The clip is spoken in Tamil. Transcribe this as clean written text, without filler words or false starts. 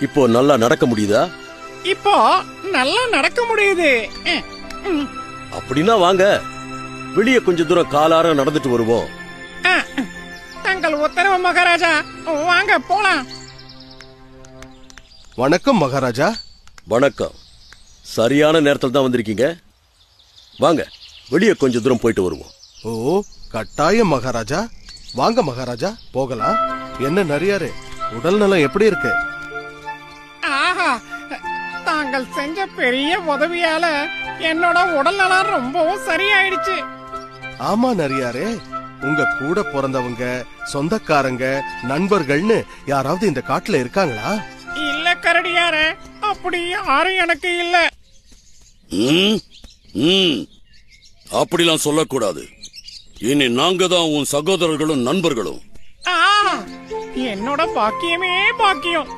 இப்போ நல்லா நடக்க முடியுதா? இப்போ நல்லா நடக்க முடியுது. அப்படின்னா வாங்க, வெளியே கொஞ்ச தூரம் காலார நடந்துட்டு வருவோம். தங்கள் உத்தரவு மகாராஜா, வாங்க போலாம். வணக்கம் மகாராஜா. வணக்கம். சரியான நேரத்தில் தான் வந்திருக்கீங்க. வாங்க, வெளியே கொஞ்ச தூரம் போயிட்டு வருவோம். ஓ, கட்டாயம் மகாராஜா. வாங்க மகாராஜா, போகலாம். என்ன நரியாரே, உடல் நலம் எப்படி இருக்கு? ஆஹா, தாங்கள் செஞ்ச பெரிய உதவியால என்னோட உடல் நலம் ரொம்பவும் சரியாயிடுச்சு. ஆமா நரியாரே, உங்க கூட பிறந்தவங்க, சொந்தக்காரங்க, நண்பர்கள்னு யாராவது இந்த காட்டுல இருக்காங்களா? இல்ல கரடியாரே, அப்படி யாரும் எனக்கு இல்ல. அப்படிலாம் சொல்லக்கூடாது. இனி நாங்க தான் உன் சகோதரர்களும் நண்பர்களும். என்னோட பாக்கியமே பாக்கியம்.